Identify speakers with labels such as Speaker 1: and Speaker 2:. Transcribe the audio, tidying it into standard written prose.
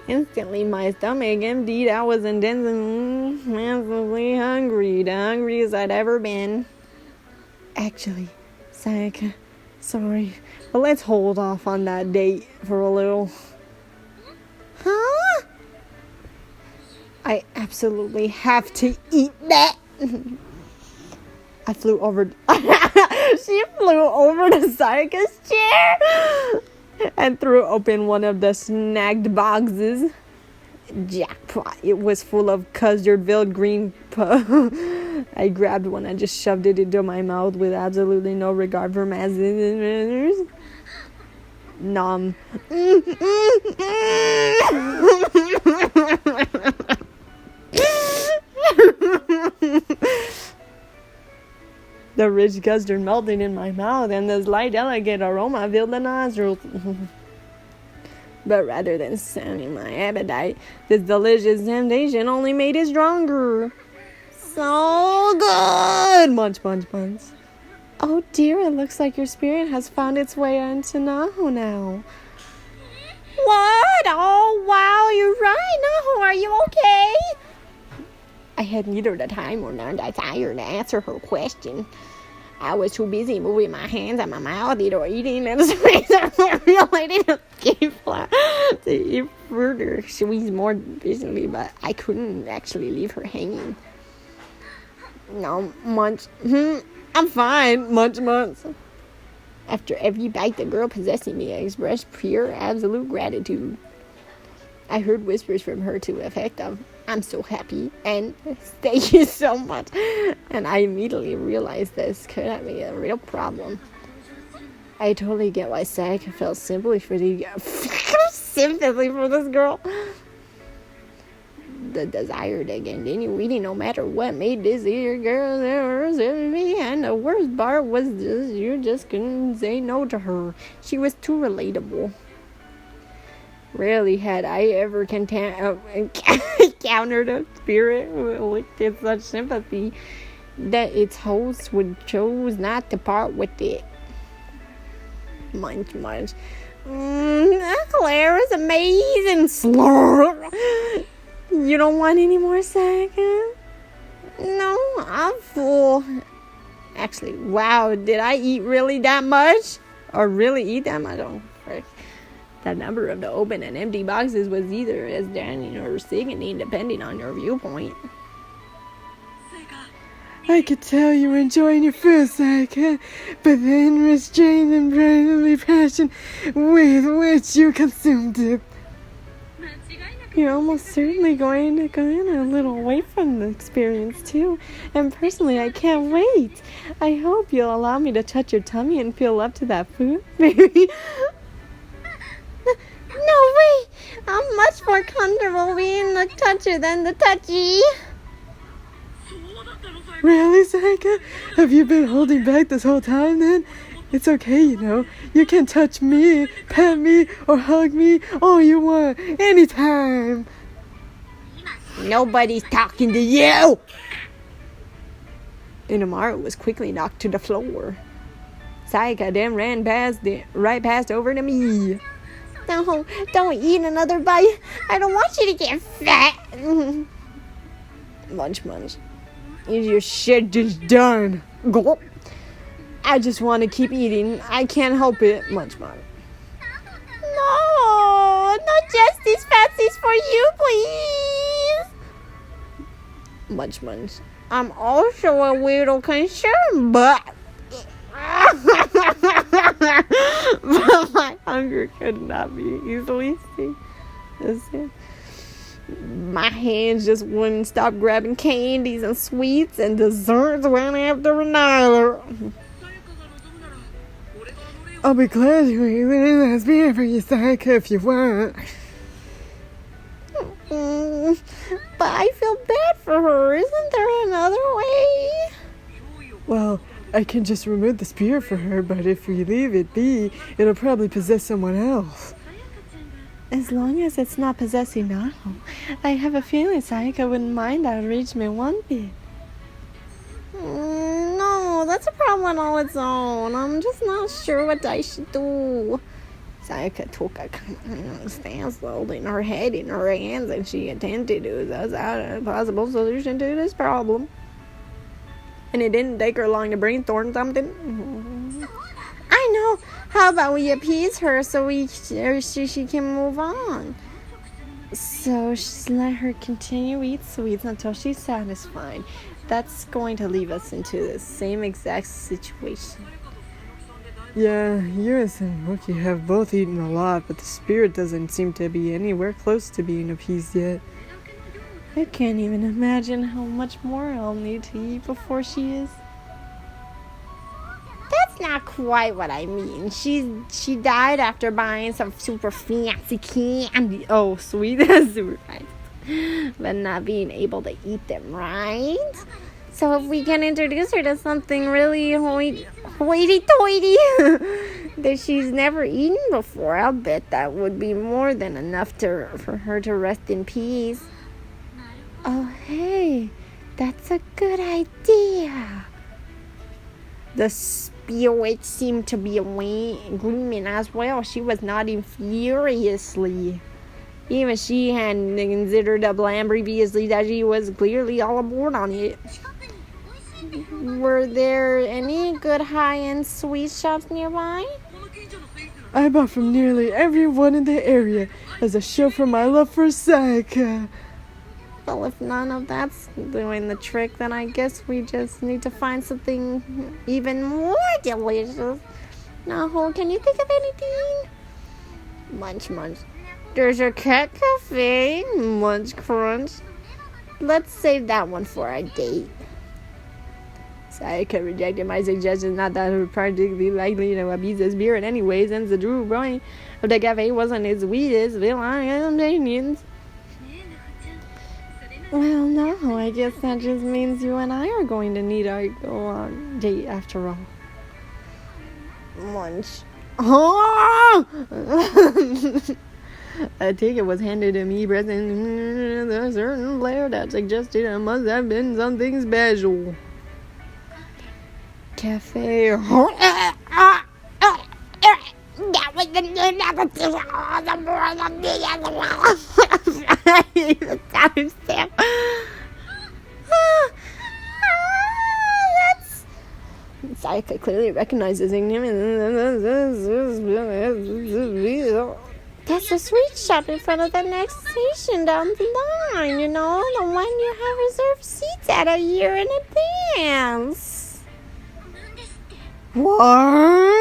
Speaker 1: Instantly, my stomach emptied. I was intensely, massively hungry. The hungriest I'd ever been. Actually, Sayaka, sorry, but let's hold off on that date for a little. Huh? I absolutely have to eat that. I flew over. She flew over to Sayaka's chair and threw open one of the snagged boxes. Jackpot. It was full of custard-filled green I grabbed one and just shoved it into my mouth with absolutely no regard for manners. Nom. The rich custard melted in my mouth, and the slight, delicate aroma filled the nostrils. But rather than sating my appetite, this delicious temptation only made it stronger. So good! Munch, munch, munch. Oh dear, it looks like your spirit has found its way into Naho now. What? Oh wow, you're right, Naho, are you okay? I had neither the time or nor desire to answer her question. I was too busy moving my hands and my mouth, either eating and related to escape to eat further. She was more busily, but I couldn't actually leave her hanging. No, munch. I'm fine. Munch, munch. After every bite, the girl possessing me expressed pure, absolute gratitude. I heard whispers from her to the effect of, I'm so happy, and thank you so much. And I immediately realized this could have been a real problem. I totally get why Sayaka felt sympathy for this girl. The desire to continue eating no matter what made this here girl me, and the worst part was you just couldn't say no to her. She was too relatable. Rarely had I ever encountered a spirit with such sympathy that its host would chose not to part with it. Munch, munch. Claire is amazing. Slurp. You don't want any more, Sayaka? No, I'm full. Actually, wow, did I eat really that much? Or really eat that much? Oh, frick. The number of the open and empty boxes was either as damning or sickening, depending on your viewpoint.
Speaker 2: I could tell you were enjoying your food, Sayaka, but the unrestrained and brightly passion with which you consumed it.
Speaker 1: You're almost certainly going to go in a little away from the experience, too. And personally, I can't wait. I hope you'll allow me to touch your tummy and feel up to that food, baby. No way! I'm much more comfortable being the toucher than the touchy.
Speaker 2: Really, Sayaka? Have you been holding back this whole time, then? It's okay, you know. You can touch me, pet me, or hug me all you want, anytime.
Speaker 1: Nobody's talking to you! Inamaru was quickly knocked to the floor. Sayaka then ran right past over to me. No, don't eat another bite. I don't want you to get fat. Munch, munch. Is your shit just done? Gulp. I just want to keep eating. I can't help it. Munch, munch. No, not just these fatsies for you, please. Munch, munch. I'm also a little concerned, but my hunger could not be easily seen. My hands just wouldn't stop grabbing candies and sweets, and desserts one after another.
Speaker 2: I'll be glad to eat any last beer for you, Sayaka, if you want.
Speaker 1: But I feel bad for her. Isn't there another way?
Speaker 2: Well, I can just remove the spear for her, but if we leave it be, it'll probably possess someone else.
Speaker 1: As long as it's not possessing Naho, I have a feeling Sayaka wouldn't mind that reach me one bit. No, that's a problem on its own. I'm just not sure what I should do. Sayaka took a stance, holding her head in her hands, and she attempted to suss out a possible solution to this problem. And it didn't take her long to brainstorm something. I know. How about we appease her so she can move on? So just let her continue to eat sweets until she's satisfied. That's going to leave us into the same exact situation.
Speaker 2: Yeah, you and Samookie have both eaten a lot, but the spirit doesn't seem to be anywhere close to being appeased yet.
Speaker 1: I can't even imagine how much more I'll need to eat before she is. That's not quite what I mean. She died after buying some super fancy candy. Oh, sweet. Super fancy. But not being able to eat them, right? So if we can introduce her to something really hoity-toity that she's never eaten before, I'll bet that would be more than enough for her to rest in peace. Oh, hey, that's a good idea. The spirit seemed to be gleaming as well. She was nodding furiously. Even she hadn't considered the plan previously that she was clearly all aboard on it. Were there any good high-end sweet shops nearby?
Speaker 2: I bought from nearly everyone in the area as a show for my love for Sayaka.
Speaker 1: Well, if none of that's doing the trick, then I guess we just need to find something even more delicious. Naho, can you think of anything? Munch, munch. There's a cat cafe. Munch, crunch. Let's save that one for a date. Sayaka rejected my suggestion, not that it was particularly likely to abuse the spirit anyway, since the true point of the cafe wasn't its sweetest villains. Well, no, I guess that just means you and I are going to need to go on date after all. Munch. Oh! A ticket was handed to me present a certain player that suggested it must have been something special. Cafe. That was the name of the timestamp. Sayaka clearly recognizes him. That's the sweet shop in front of the next station down the line, you know, the one you have reserved seats at a year in advance.
Speaker 2: What?